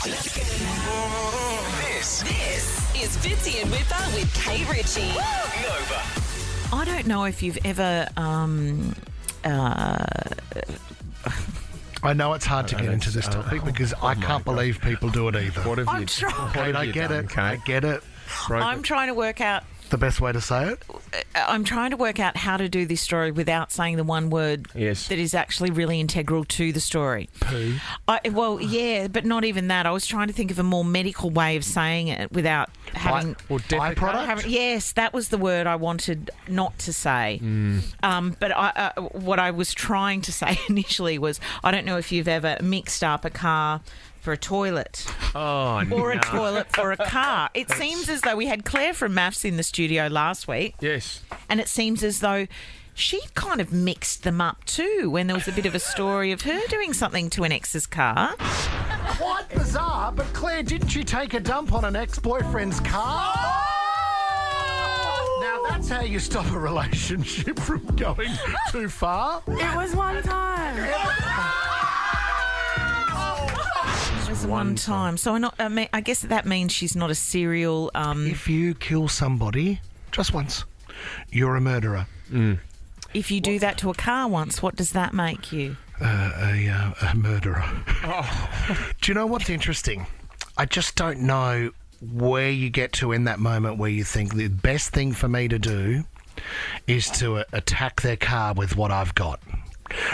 This is Fitzy and Whipper with Kate Ritchie. Nova. I don't know if you've ever... I know it's hard to get into this topic because I can't believe people do it either. What have I'm you trying. Kate, I get it. Kate? I get it. I'm trying to work out... The best way to say it? I'm trying to work out how to do this story without saying the one word Yes. that is actually really integral to the story. Poo. Well, yeah, but not even that. I was trying to think of a more medical way of saying it without having... Byproduct? Yes, that was the word I wanted not to say. But what I was trying to say initially was, I don't know if you've ever mixed up a car for a toilet Oh, or no. a toilet for a car. It seems as though we had Claire from MAFS in the studio last week, Yes. and it seems as though she kind of mixed them up too when there was a bit of a story of her doing something to an ex's car. Quite bizarre, but Claire, didn't you take a dump on an ex-boyfriend's car? Now that's how you stop a relationship from going too far. It was one time. It was one time. So I guess that means she's not a serial... If you kill somebody just once, you're a murderer. if you do that to a car once, what does that make you? A murderer. Do you know what's interesting? I just don't know where you get to in that moment where you think the best thing for me to do is to attack their car with what I've got.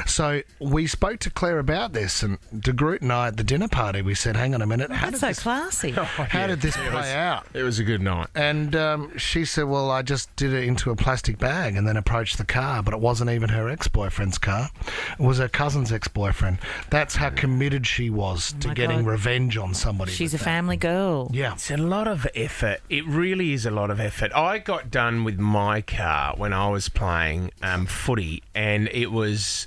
So we spoke to Claire about this, and De Groot and I at the dinner party, we said, hang on a minute. That's so classy. How did this play out? It was a good night. And she said, well, I just did it into a plastic bag and then approached the car, but it wasn't even her ex-boyfriend's car. It was her cousin's ex-boyfriend. That's how committed she was to getting God. revenge on somebody. She's a with that. family girl. Yeah. It's a lot of effort. It really is a lot of effort. I got done with my car when I was playing footy, and it was...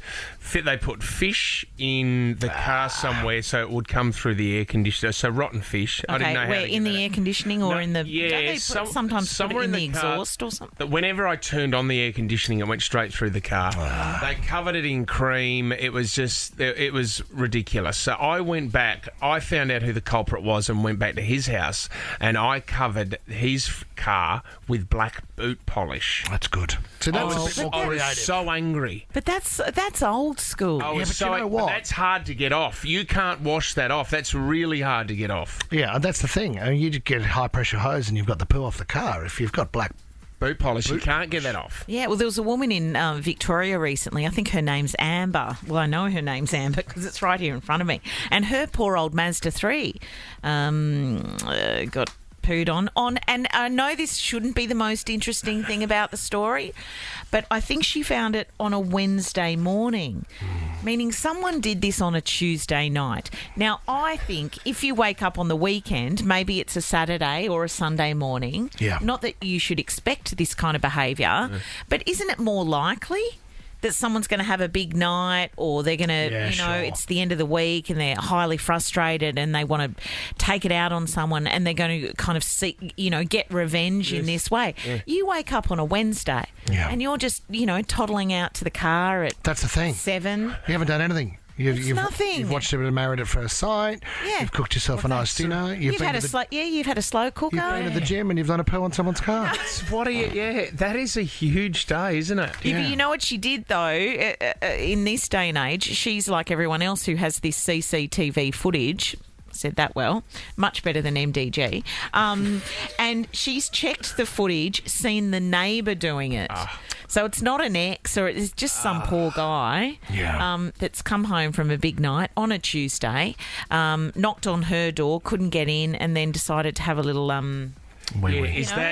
They put fish in the car somewhere so it would come through the air conditioner. So rotten fish. I didn't know how where to in get the that. air conditioning or No, in the... yeah, don't they put, sometimes put it somewhere in the car, exhaust or something? But whenever I turned on the air conditioning, it went straight through the car. They covered it in cream. It was just... It was ridiculous. So I went back. I found out who the culprit was and went back to his house, and I covered his car with black boot polish. That's good. So that was a bit more I was creative. so angry. But that's old school. I was but so you know what? That's hard to get off. You can't wash that off. That's really hard to get off. Yeah, that's the thing. I mean, you just get a high-pressure hose and you've got the poo off the car. If you've got black... Boot polish, you can't get that off. Yeah, well, there was a woman in Victoria recently. I think her name's Amber. Well, I know her name's Amber because it's right here in front of me. And her poor old Mazda 3 got pooed on. And I know this shouldn't be the most interesting thing about the story, but I think she found it on a Wednesday morning, meaning someone did this on a Tuesday night. Now, I think if you wake up on the weekend, maybe it's a Saturday or a Sunday morning, Yeah. not that you should expect this kind of behaviour, but isn't it more likely that someone's going to have a big night, or they're going to, Yeah, sure. it's the end of the week and they're highly frustrated and they want to take it out on someone and they're going to kind of seek, get revenge in this way. Yeah. You wake up on a Wednesday Yeah. and you're just, toddling out to the car at That's the thing. 7. You haven't done anything. You've nothing. You've watched a bit of Married at First Sight. Yeah. You've cooked yourself a nice dinner. You've had a slow cooker. You've been to the gym and you've done a poo on someone's car. What are you? Yeah, that is a huge day, isn't it? Yeah. You know what she did, though, in this day and age? She's like everyone else who has this CCTV footage. Said that well. Much better than MDG. And she's checked the footage, seen the neighbour doing it. So it's not an ex, or it's just some poor guy that's come home from a big night on a Tuesday, knocked on her door, couldn't get in, and then decided to have a little...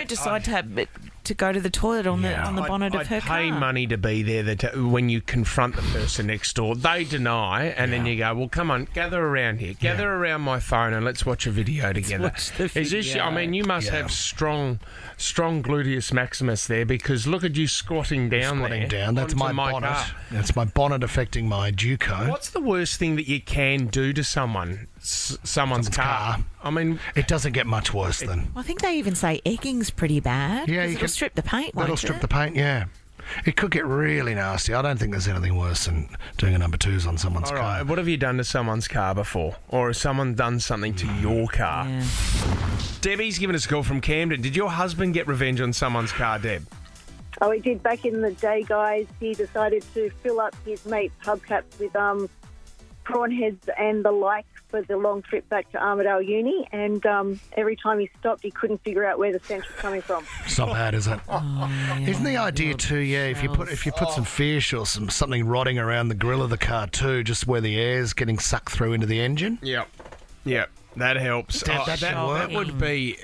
decide to go to the toilet on the bonnet of her car. I'd pay money to be there when you confront the person next door. They deny, and then you go, well, come on, gather around here. Gather around my phone and let's watch a video together. Watch the video. You must have strong gluteus maximus there, because look at you squatting down there. That's my bonnet. Car. That's my bonnet affecting my Duco. What's the worst thing that you can do to someone's car? I mean... It doesn't get much worse than... I think they even say egging's pretty bad. Yeah, 'cause you it'll can strip the paint, That'll won't strip it? the paint, yeah. It could get really nasty. I don't think there's anything worse than doing a number twos on someone's All car. right, what have you done to someone's car before? Or has someone done something to your car? Yeah. Debbie's given us a call from Camden. Did your husband get revenge on someone's car, Deb? Oh, he did back in the day, guys. He decided to fill up his mate's hubcaps with prawn heads and the like for the long trip back to Armidale Uni. And every time he stopped, he couldn't figure out where the stench was coming from. It's not bad, is it? Isn't the idea too? Yeah, if you put some fish or something rotting around the grill of the car too, just where the air's getting sucked through into the engine. Yep. That helps. That should work.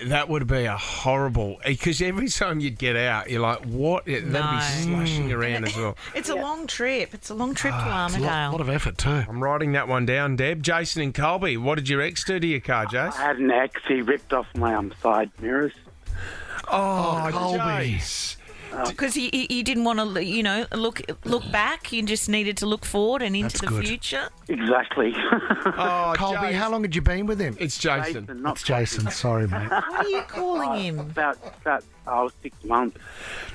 That would be a horrible, because every time you'd get out, you're like, what? That'd be slushing around as well. It's a long trip. It's a long trip to It's a Armidale. lot of effort too. I'm writing that one down, Deb. Jason and Colby, what did your ex do to your car, Jace? I had an ex. He ripped off my side mirrors. Oh, Colby. Jace. Because he didn't want to, look back. He just needed to look forward and into That's the good. future. Exactly. Oh, Colby, Jace. how long had you been with him? It's Jason. not It's Jason. Sorry, mate. What are you calling him? About 6 months.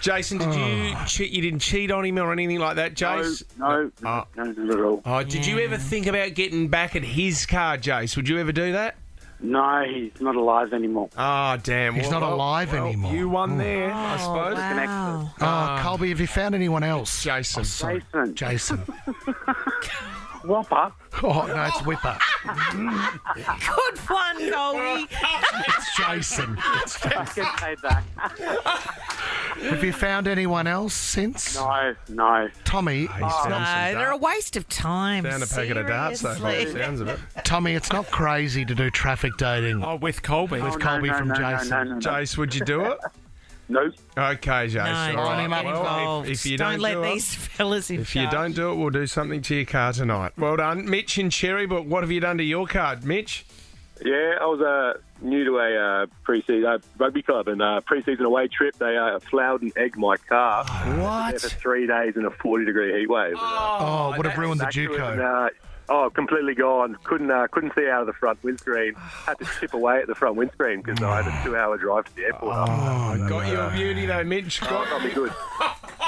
Jason, did you cheat? You didn't cheat on him or anything like that, Jace? No, not at all. Oh, did you ever think about getting back at his car, Jace? Would you ever do that? No, he's not alive anymore. Oh, damn. He's not alive anymore. You won there, I suppose. Wow. Oh, Colby, have you found anyone else? Jason. Oh, sorry. Jason. Jason. Whopper. Oh, no, it's Whipper. Good one, Colby. It's Jason. I can say that. Have you found anyone else since? No. Tommy, No, they're a waste of time. Down a packet of darts, though, by the Seriously. sounds of it. Tommy, it's not crazy to do traffic dating with Colby. with Colby from Jason. No. Jace, would you do it? Nope. Okay, Jason. No, All don't right. get Well, involved. if you don't don't let do these fellas in If you charge. don't do it, we'll do something to your car tonight. Well done. Mitch and Cherry, but what have you done to your car, Mitch? Yeah, I was new to a pre-season rugby club, and pre-season away trip, they floured and egged my car. What? There for 3 days in a 40-degree heat wave. Oh, would have ruined the Back to it, Duco. and, completely gone. Couldn't see out of the front windscreen. Had to chip away at the front windscreen because I had a 2-hour drive to the airport. Got you a beauty, though, Mitch. That'll be good.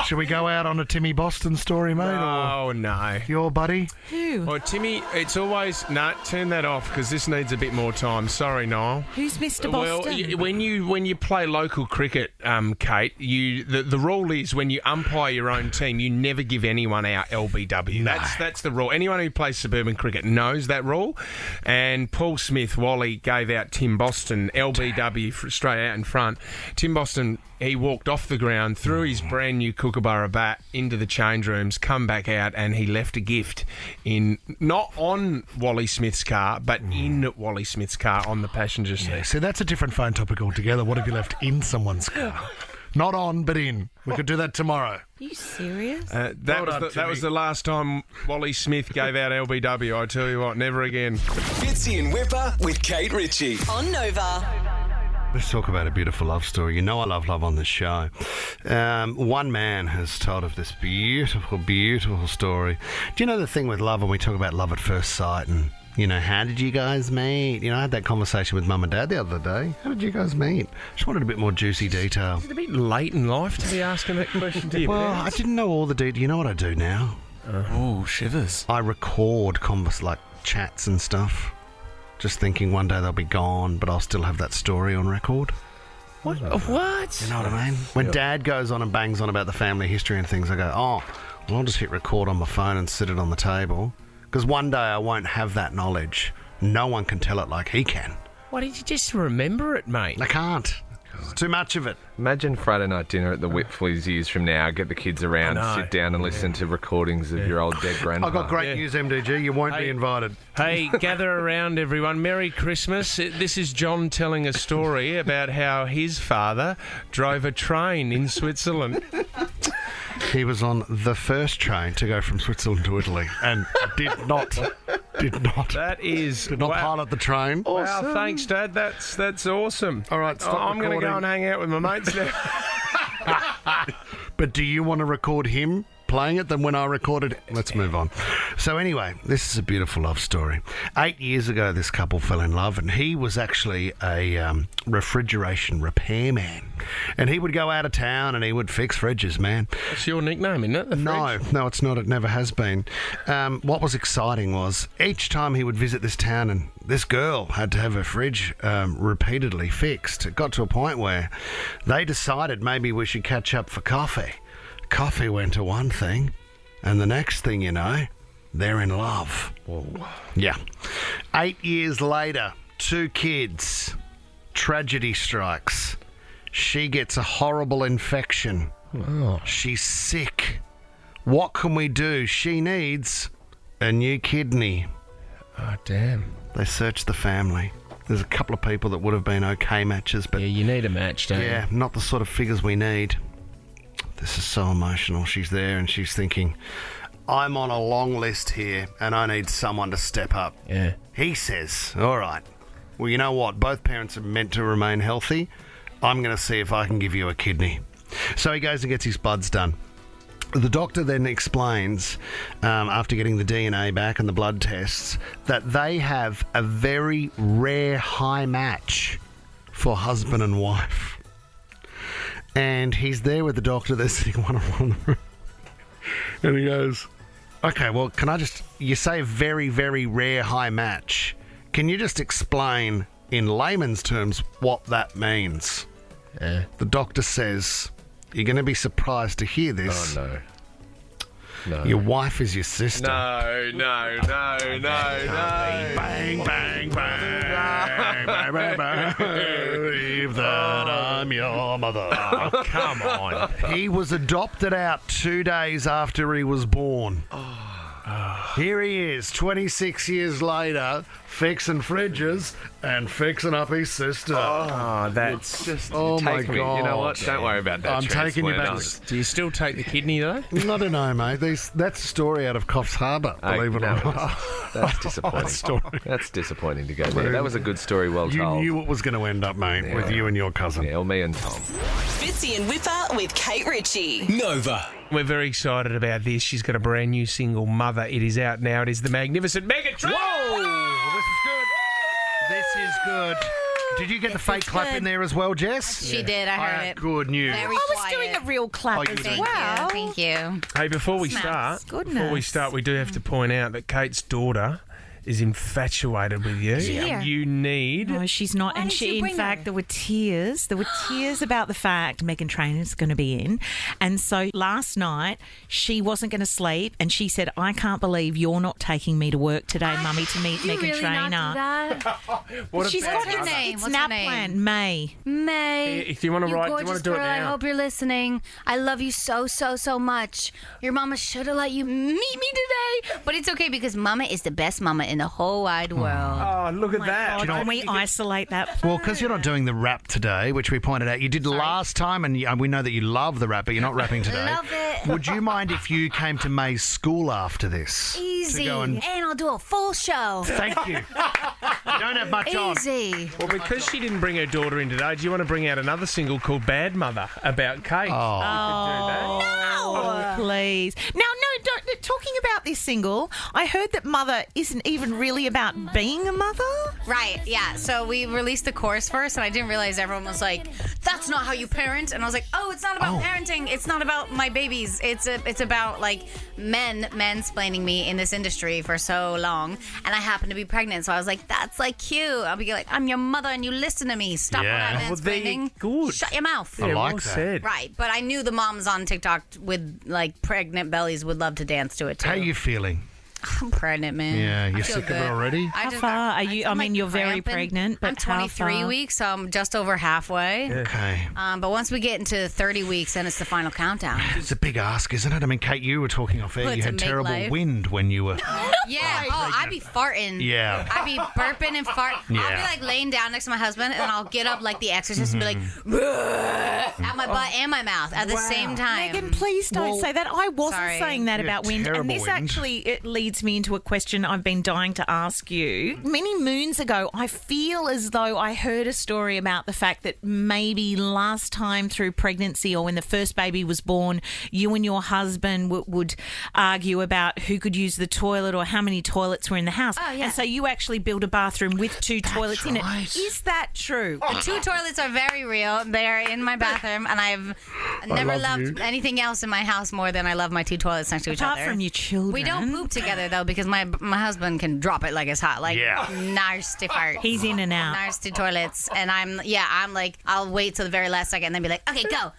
Should we go out on a Timmy Boston story, mate? Or Oh, no. your buddy? Who? Well, Timmy, it's always... No, turn that off because this needs a bit more time. Sorry, Niall. Who's Mr. Well, Boston? when you play local cricket, Kate, the rule is when you umpire your own team, you never give anyone our LBW. That's the rule. Anyone who plays suburban cricket knows that rule. And Paul Smith, Wally, gave out Tim Boston LBW straight out in front. Tim Boston, he walked off the ground, threw his brand new Kookaburra bat into the change rooms, come back out, and he left a gift in not on Wally Smith's car, but in Wally Smith's car on the passenger seat. Yeah, see, that's a different phone topic altogether. What have you left in someone's car? Not on, but in. We could do that tomorrow. Are you serious? That Well done, that was Timmy. the last time Wally Smith gave out LBW. I tell you what, never again. Fitzy and Whipper with Kate Ritchie on Nova. Let's talk about a beautiful love story. You know I love love on this show. One man has told of this beautiful, beautiful story. Do you know the thing with love when we talk about love at first sight and, you know, how did you guys meet? You know, I had that conversation with Mum and Dad the other day. How did you guys meet? Just wanted a bit more juicy detail. Is it a bit late in life to be asking that question to you? Well, I didn't know all the detail. You know what I do now? Oh, shivers. I record like chats and stuff. Just thinking one day they'll be gone, but I'll still have that story on record. What? You know what I mean? When Dad goes on and bangs on about the family history and things, I go, oh, well, I'll just hit record on my phone and sit it on the table. Because one day I won't have that knowledge. No one can tell it like he can. Why did you just remember it, mate? I can't. It's too much of it. Imagine Friday night dinner at the Whitfleys years from now. Get the kids around, I know. sit down and listen to recordings of your old dead grandpa. I've got great news, MDG. You won't be invited. Hey, gather around, everyone. Merry Christmas. This is John telling a story about how his father drove a train in Switzerland. He was on the first train to go from Switzerland to Italy and did not That is... wow. pilot the train. Wow, thanks, Dad. That's awesome. All right, stop I'm going to go recording. and hang out with my mates now. But do you want to record him playing it than when I recorded it. Let's move on. So anyway, this is a beautiful love story. 8 years ago, this couple fell in love, and he was actually a refrigeration repairman. And he would go out of town and he would fix fridges, man. That's your nickname, isn't it? The fridge? No, it's not. It never has been. What was exciting was each time he would visit this town and this girl had to have her fridge repeatedly fixed. It got to a point where they decided maybe we should catch up for coffee. Coffee went to one thing, and the next thing you know, they're in love. Whoa. Yeah. 8 years later, 2 kids. Tragedy strikes. She gets a horrible infection. Oh. She's sick. What can we do? She needs a new kidney. Oh, damn. They search the family. There's a couple of people that would have been okay matches, but Yeah, you need a match, don't yeah, not the sort of figures we need. This is so emotional. She's there and she's thinking, I'm on a long list here and I need someone to step up. you? Yeah. He says, all right, well, you know what? Both parents are meant to remain healthy. I'm going to see if I can give you a kidney. So he goes and gets his bloods done. The doctor then explains, after getting the DNA back and the blood tests, that they have a very rare high match for husband and wife. And he's there with the doctor. They're sitting one on one. And he goes, okay, well, can I just... You say very, very rare high match. Can you just explain in layman's terms what that means? Yeah. The doctor says, you're going to be surprised to hear this. Oh, no. No. Your wife is your sister. No. Bang, bang, bang, bang, bang, bang. Believe that I'm your mother. Oh, come on. He was adopted out 2 days after he was born. Here he is, 26 years later, fixing fridges and fixing up his sister. Oh, that's Just Oh, my take me. God. You know what? Don't worry about that. I'm taking you back. Do you still take the kidney, though? I don't know, mate. That's a story out of Coffs Harbour, believe it or not. That's disappointing. Story. That's disappointing to go there. That was a good story, well You told. knew it was going to end up, mate, with you and your cousin. Yeah, or me and Tom. Fitzy and Whipper with Kate Ritchie. Nova. We're very excited about this. She's got a brand new single, Mother. It is out now. It is the magnificent Megatron. Whoa! This is good. This is good. Did you get the fake clap in there as well, Jess? She did. I heard it. Good news. Very I was quiet. doing a real clap Oh, you as did. well. Thank you. Hey, before we Snaps. start, we do have to point out that Kate's daughter is infatuated with you. Yeah. You need... No, she's not. Why And did she, you in bring fact, her? there were tears. There were tears about the fact Meghan Trainor's going to be in. And so last night, she wasn't going to sleep. And she said, I can't believe you're not taking me to work today, Mummy, to meet You Meghan really Trainor. not do that? What She's about got her it's, name? it's What's nap her name? plan, May. May. If you wanna write- do you wanna gorgeous do it girl, I now? hope you're listening. I love you so, so, so much. Your mama should have let you meet me today. But it's okay because mama is the best mama in the whole wide world. Oh, look at that. God, can we isolate that? Well, because you're not doing the rap today, which we pointed out, you did last time, and we know that you love the rap, but you're not rapping today. Love it. Would you mind if you came to May's school after this? Easy. To go and I'll do a full show. thank you. You don't have much on. Easy. Well, because she didn't bring her daughter in today, do you want to bring out another single called Bad Mother about Kate? Oh. Oh, please. Now, no, don't, talking about this single, I heard that Mother isn't even really about being a mother. Right, yeah. So we released the chorus first, and I didn't realize everyone was like, that's not how you parent. And I was like, oh, it's not about parenting. It's not about my babies. It's about, like, mansplaining me in this industry for so long. And I happen to be pregnant, so I was like, that's, like, cute. I'll be like, I'm your mother, and you listen to me. Stop Yeah. when Well, I'm there you- mansplaining. good. Shut your mouth. I like well that. said. Right, but I knew the moms on TikTok with, like, pregnant bellies would love to dance to it, too. How are you feeling? I'm pregnant, man. Yeah, I you're feel sick of it good. already? How far are you? I mean, you're very pregnant, but I'm how 23 far? weeks, so I'm just over halfway. Okay. But once we get into 30 weeks, then it's the final countdown. It's a big ask, isn't it? I mean, Kate, you were talking off air. Put You to had make terrible life. wind when you were. Yeah. Oh, I'd be farting. Yeah. I'd be burping and farting. I'll Yeah. be like laying down next to my husband, and I'll get up like the Exorcist and be like, at my butt and my mouth at the same time. Megan, please don't say that. I wasn't Sorry. saying that Yeah, about wind, terrible and this wind. actually it leads leads me into a question I've been dying to ask you. Many moons ago, I feel as though I heard a story about the fact that maybe last time through pregnancy or when the first baby was born, you and your husband would argue about who could use the toilet or how many toilets were in the house. Oh, yeah. And so you actually built a bathroom with two toilets in it. Is that true? The 2 toilets are very real. They're in my bathroom, and I've never loved anything else in my house more than I love my 2 toilets next to each Apart other. from your children. We don't poop together though because my husband can drop it like it's hot. Like nasty fart. He's in and out. Nasty toilets, and I'm like I'll wait till the very last second and then be like, okay, go.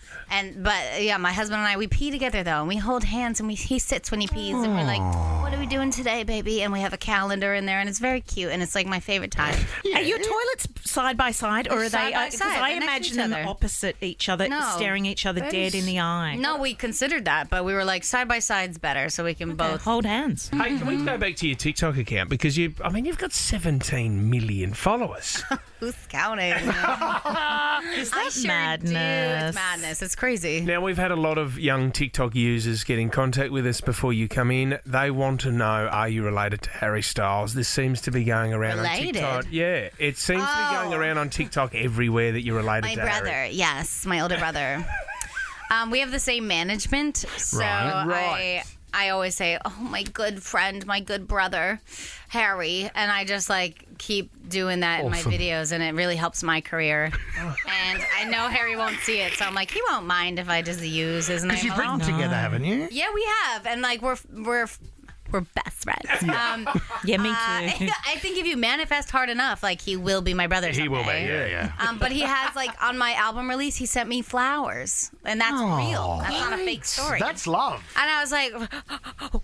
But my husband and I, we pee together though, and we hold hands, and he sits when he pees, and we're like, what are we doing today, baby? And we have a calendar in there, and it's very cute, and it's like my favorite time. Are your toilets side by side, or are Side they? by Because side. I They're next to imagine each them other. opposite each other, No. staring each other dead in the eye. No, we considered that, but we were like side by side's better, so we can both Hold hands. Hey, can we go back to your TikTok account? Because you've got 17 million followers. Who's counting? Is that madness? It's madness. It's crazy. Now, we've had a lot of young TikTok users get in contact with us before you come in. They want to know, are you related to Harry Styles? This seems to be going around Related? on TikTok. Yeah, it seems to be going around on TikTok everywhere that you're related My to brother, Harry. yes, my older brother. We have the same management, so Right. I always say, oh, my good friend, my good brother, Harry, and I just like keep doing that in my videos, and it really helps my career. And I know Harry won't see it, so I'm like, he won't mind if I just use his name. Because you've written alone. together, haven't you? Yeah, we have, and like we're best friends. Yeah, me too. I think if you manifest hard enough, like he will be my brother someday. He will be, yeah. But he has like on my album release, he sent me flowers, and that's real. That's not a fake story. That's love. And I was like,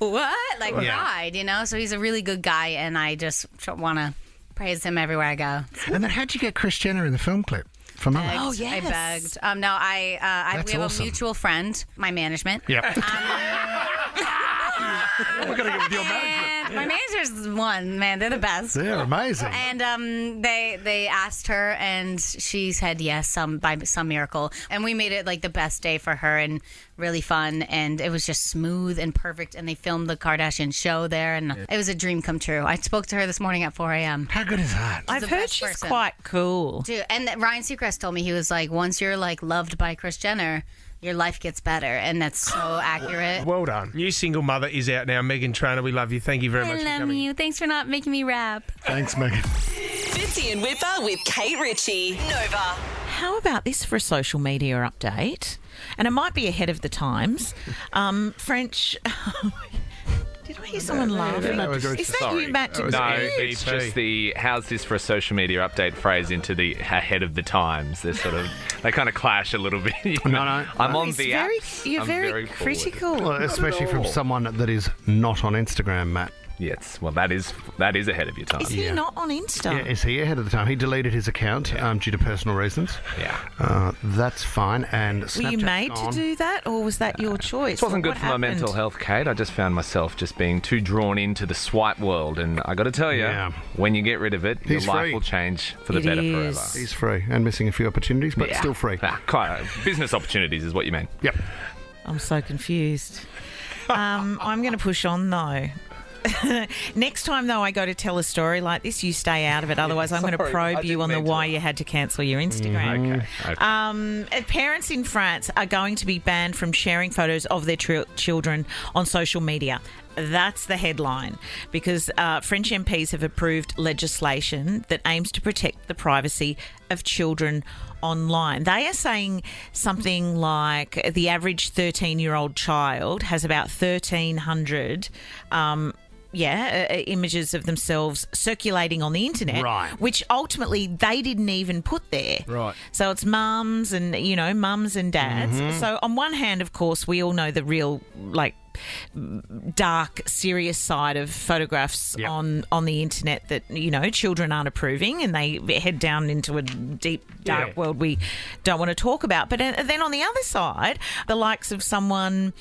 what? Like, cried, you know? So he's a really good guy, and I just want to praise him everywhere I go. And then how'd you get Kris Jenner in the film clip? From us? Oh, yes. I begged. No, That's we have awesome. a mutual friend, my management. Yep. We're going to get with your management. And my manager's one, man. They're the best. They're amazing. And they asked her, and she said yes, by some miracle. And we made it like the best day for her, and really fun. And it was just smooth and perfect. And they filmed the Kardashian show there, and it was a dream come true. I spoke to her this morning at 4 a.m. How good is that? I've the heard best she's person. quite cool. Dude, and Ryan Seacrest told me, he was like, once you're like loved by Kris Jenner, your life gets better, and that's so accurate. Well done. New single mother is out now. Megan Trainor, we love you. Thank you very much for I love coming. you. Thanks for not making me rap. Thanks, Megan. Fitzy and Whipper with Kate Ritchie. Nova. How about this for a social media update? And it might be ahead of the times. French. Did I hear someone laughing? Is that you, Matt? No, it's just the how's this for a social media update phrase into the ahead of the times. They kind of clash a little bit. You know? No. I'm on It's the very, apps. you're I'm very forward. critical. Well, especially from someone that is not on Instagram, Matt. Yes, well, that is ahead of your time. Is he not on Insta? Yeah, is he ahead of the time? He deleted his account due to personal reasons. Yeah. That's fine. And Were you Snapchat's made gone. to do that, or was that your choice? This wasn't What good for my mental happened? health, Kate. I just found myself just being too drawn into the swipe world. And I got to tell you, Yeah. when you get rid of it, He's your life free. will change for the It better is. forever. He's free and missing a few opportunities, but Yeah. still free. Business opportunities is what you mean. Yep. I'm so confused. I'm going to push on, though. Next time, though, I go to tell a story like this, you stay out of it. Otherwise, I'm going to probe you on the why you had to cancel your Instagram. Okay. Parents in France are going to be banned from sharing photos of their children on social media. That's the headline, because French MPs have approved legislation that aims to protect the privacy of children online. They are saying something like the average 13-year-old child has about 1,300 images of themselves circulating on the internet, Right. which ultimately they didn't even put there. Right. So it's mums and dads. So on one hand, of course, we all know the real, dark, serious side of photographs Yep. on the internet that, children aren't approving, and they head down into a deep, dark world we don't want to talk about. But then on the other side, the likes of someone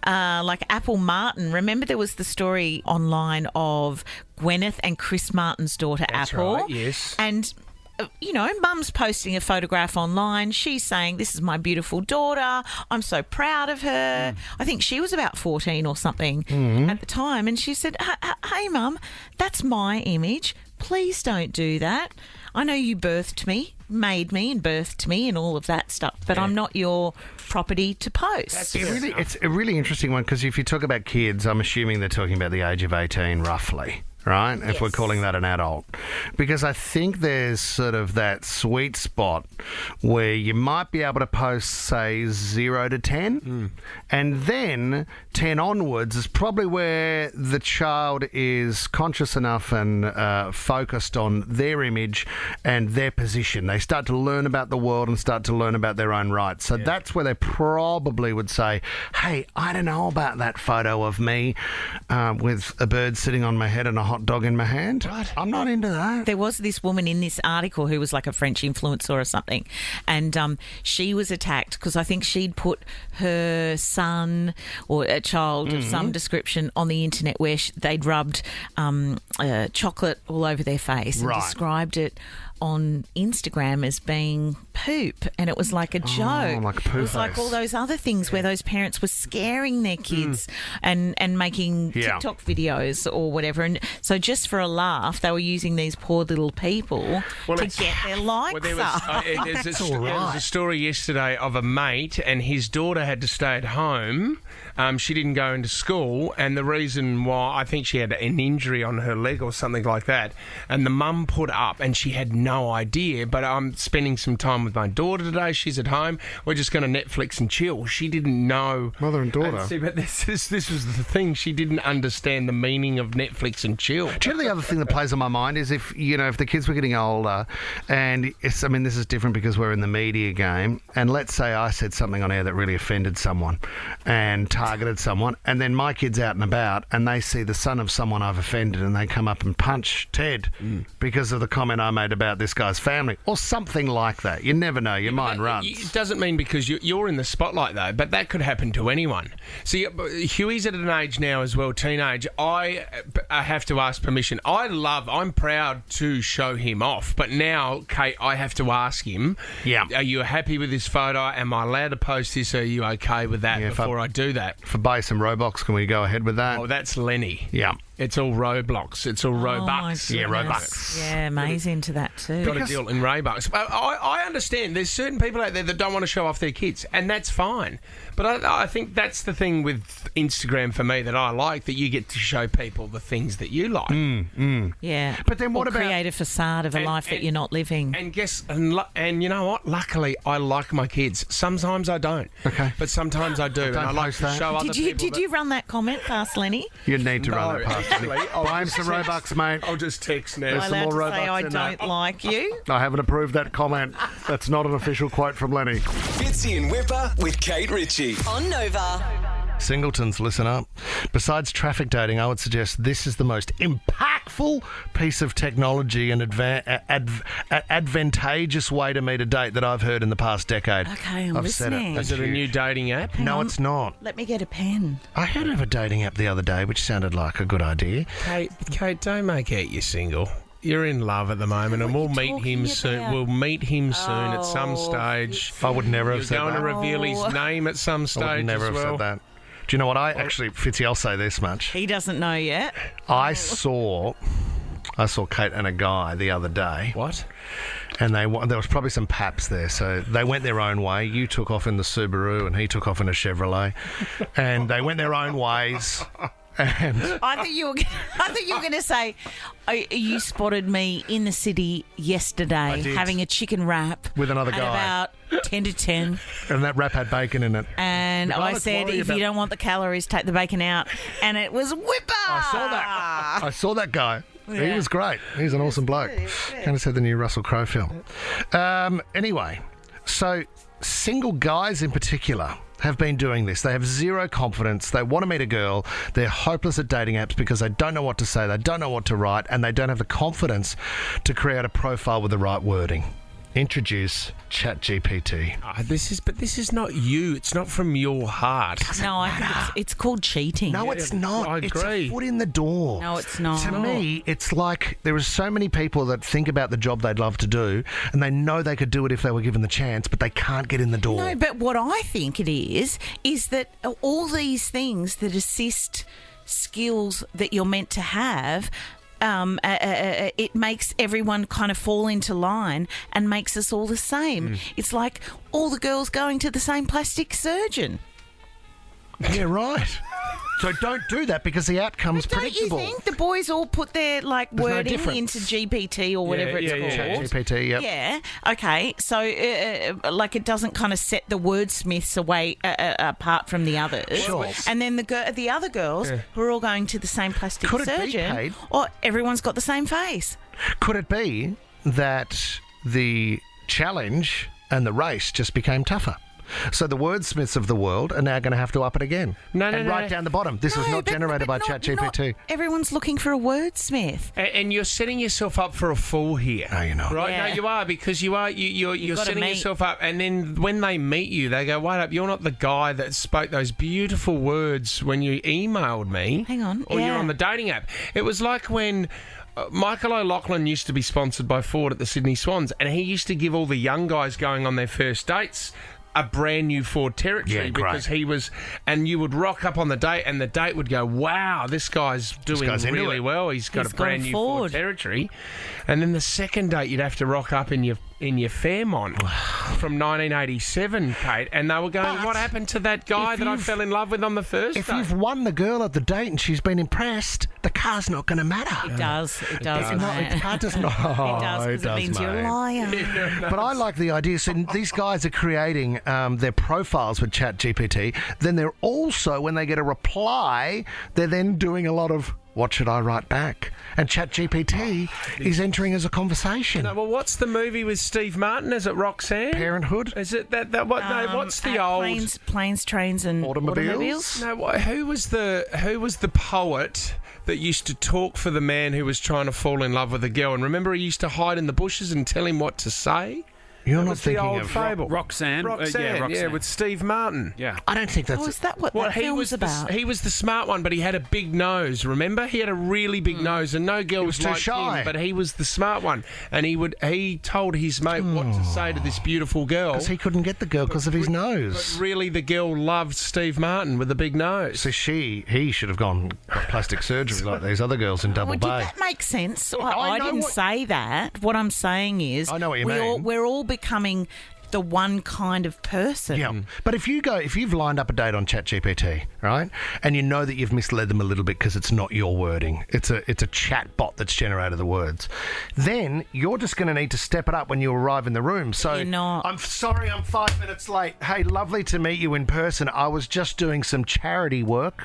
like Apple Martin. Remember there was the story online of Gwyneth and Chris Martin's daughter, That's Apple? right, yes. And mum's posting a photograph online. She's saying, "This is my beautiful daughter. I'm so proud of her." I think she was about 14 or something at the time. And she said, "Hey, Mum, that's my image. Please don't do that. I know you birthed me, made me and birthed me and all of that stuff, but I'm not your property to post." It's a really interesting one because if you talk about kids, I'm assuming they're talking about the age of 18 roughly. Right? If we're calling that an adult. Because I think there's sort of that sweet spot where you might be able to post, say, 0 to 10. And then 10 onwards is probably where the child is conscious enough and focused on their image and their position. They start to learn about the world and start to learn about their own rights. So that's where they probably would say, "Hey, I don't know about that photo of me with a bird sitting on my head and a hot dog in my hand. I'm not into that." There was this woman in this article who was like a French influencer or something, and she was attacked because I think she'd put her son or a child of some description on the internet where they'd rubbed chocolate all over their face and described it on Instagram as being poop, and it was like a joke. Like poo it was like face. all those other things where those parents were scaring their kids and making TikTok videos or whatever. And so just for a laugh, they were using these poor little people to get their likes There was a story yesterday of a mate and his daughter had to stay at home. She didn't go into school, and the reason why, I think she had an injury on her leg or something like that, and the mum put up, and she had no idea, but I'm spending some time with my daughter today. She's at home. We're just going to Netflix and chill. She didn't know. Mother and daughter. See, but this was the thing. She didn't understand the meaning of Netflix and chill. Do you know the other thing that plays on my mind is if the kids were getting older, and this is different because we're in the media game, and let's say I said something on air that really offended someone and targeted someone, and then my kid's out and about and they see the son of someone I've offended and they come up and punch Ted because of the comment I made about this guy's family or something like that. You never know. Your mind runs. It doesn't mean because you're in the spotlight, though, but that could happen to anyone. See, Huey's at an age now as well, teenage. I have to ask permission. I'm proud to show him off, but now, Kate, I have to ask him, are you happy with this photo? Am I allowed to post this? Are you okay with that before I do that? For buy some Roblox, can we go ahead with that? Oh, that's Lenny. Yeah. It's all Roblox. It's all Robux. My Yeah, goodness. Robux. Yeah, May's into that too. Got a deal in Robux. I understand there's certain people out there that don't want to show off their kids, and that's fine. But I think that's the thing with Instagram for me that I like, that you get to show people the things that you like. Yeah. But then what or about... create a facade of a life that you're not living. And you know what? Luckily, I like my kids. Sometimes I don't. Okay. But sometimes I do. And I like to show other people. Did you run that comment past Lenny? You need to run that past me. Buy him some Robux, mate. I'll just text now. Am I allowed more to say Robux I in that. don't like you? I haven't approved that comment. That's not an official quote from Lenny. Fitzy and Whipper with Kate Ritchie on Nova. Singletons, listen up. Besides traffic dating, I would suggest this is the most impactful piece of technology and advantageous way to meet a date that I've heard in the past decade. Okay, I'm I've said listening. it. Is it a new dating app? No, on. it's not. Let me get a pen. I heard of a dating app the other day, which sounded like a good idea. Kate, don't make out you're single. You're in love at the moment, and we'll meet him soon. about? We'll meet him soon at some stage. I would never have You're said going that. to reveal his name at some I stage would never as have well. said that. Do you know what? Fitzy, I'll say this much. He doesn't know yet. I saw Kate and a guy the other day. What? And there was probably some paps there, so they went their own way. You took off in the Subaru, and he took off in a Chevrolet, and they went their own ways. And I think you were going to say, you spotted me in the city yesterday did. having a chicken wrap With another at guy. about 10 to 10. and that wrap had bacon in it. And We've got I to said, worry if about- you don't want the calories, take the bacon out. And it was Whipper. I saw that guy. He was great. He's an awesome bloke. Kind of said the new Russell Crowe film. Anyway, so single guys in particular have been doing this. They have zero confidence. They want to meet a girl. They're hopeless at dating apps because they don't know what to say. They don't know what to write, and they don't have the confidence to create a profile with the right wording. introduce ChatGPT. But this is not you. It's not from your heart. No, I think it's called cheating. No, it's not. I It's agree. a foot in the door. No, it's not. To me, it's like there are so many people that think about the job they'd love to do, and they know they could do it if they were given the chance, but they can't get in the door. No, but what I think it is that all these things that assist skills that you're meant to have, it makes everyone kind of fall into line and makes us all the same. It's like all the girls going to the same plastic surgeon. Yeah, right. So don't do that because the outcome's Don't predictable. you think the boys all put their no wording difference. into GPT or whatever it's called? ChatGPT, yep. Yeah. Okay. So, it doesn't kind of set the wordsmiths away apart from the others. Sure. And then the other girls who are all going to the same plastic Could it be, surgeon, Kate? or everyone's got the same face. Could it be that the challenge and the race just became tougher? So the wordsmiths of the world are now going to have to up it again. No, right down the bottom. This was not generated by ChatGPT. Not everyone's looking for a wordsmith. And you're setting yourself up for a fall here. No, you're not. Right? Yeah. No, you are, because you're gotta setting meet. yourself up, and then when they meet you, they go, "Wait up, you're not the guy that spoke those beautiful words when you emailed me." Hang on, or you're yeah. on the dating app. It was like when Michael O'Loughlin used to be sponsored by Ford at the Sydney Swans, and he used to give all the young guys going on their first dates a brand new Ford Territory, Yeah, great. because he was, and you would rock up on the date, and the date would go, "Wow, this guy's doing guy's into really it. well. He's got He's a got a brand new Ford." Ford Territory." And then the second date, you'd have to rock up in your Fairmont from 1987, Kate, and they were going, But "What happened to that guy if that I you've- fell in love with on the first If date?" you've won the girl at the date and she's been impressed, the car's not going to matter. It does. It does. It's not, the car does not. It does, because it means you're a liar. But I like the idea. So these guys are creating their profiles with ChatGPT. Then they're also, when they get a reply, they're then doing a lot of, what should I write back? And ChatGPT is entering as a conversation. No, well, what's the movie with Steve Martin? Is it Roxanne? Parenthood? Is it that what? No, what's the old planes, trains, and Automobiles? No, who was the poet that used to talk for the man who was trying to fall in love with a girl? And remember, he used to hide in the bushes and tell him what to say. You're That not was the thinking old of fable. Roxanne. Roxanne, yeah, with Steve Martin. Yeah. I don't think that's. Oh, is that what Well, that film's about? he was the smart one, but he had a big nose. Remember, he had a really big nose, and no girl was too liked shy. him, but he was the smart one, and he told his mate what to say to this beautiful girl. Because he couldn't get the girl because of his But nose. really, the girl loved Steve Martin with the big nose. So he should have got plastic surgery like these other girls in Double Well, Bay. did that make sense? I I know didn't what- say that. What I'm saying is, I know what you mean. We're all becoming the one kind of person. Yeah, but if you've lined up a date on ChatGPT, right, and you know that you've misled them a little bit because it's not your wording, it's a chat bot that's generated the words, then you're just going to need to step it up when you arrive in the room. So You're not. I'm sorry, I'm 5 minutes late. Hey, lovely to meet you in person. I was just doing some charity work.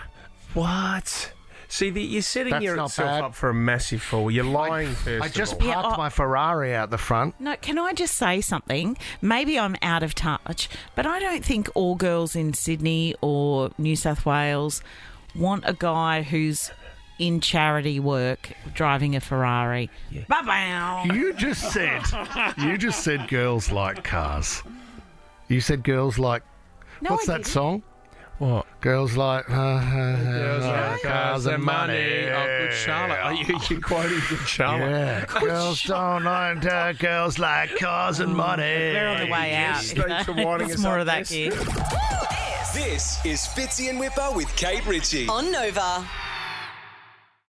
What? See, you're setting That's not yourself bad. up for a massive fall. You're lying first. I just of all. parked my Ferrari out the front. No, can I just say something? Maybe I'm out of touch, but I don't think all girls in Sydney or New South Wales want a guy who's in charity work driving a Ferrari. Yeah. Ba-bow. You just said girls like cars. You said girls like. No, What's I that didn't. song? What? Girls like Girls like cars and money. Oh, good Charlotte. Oh, you're quoting good Charlotte. Yeah. Girls don't like girls like cars and money. They're on the way out. Yes, thanks for winding That's us more up, of that, yes. kid. This is Fitzy and Whipper with Kate Ritchie on Nova.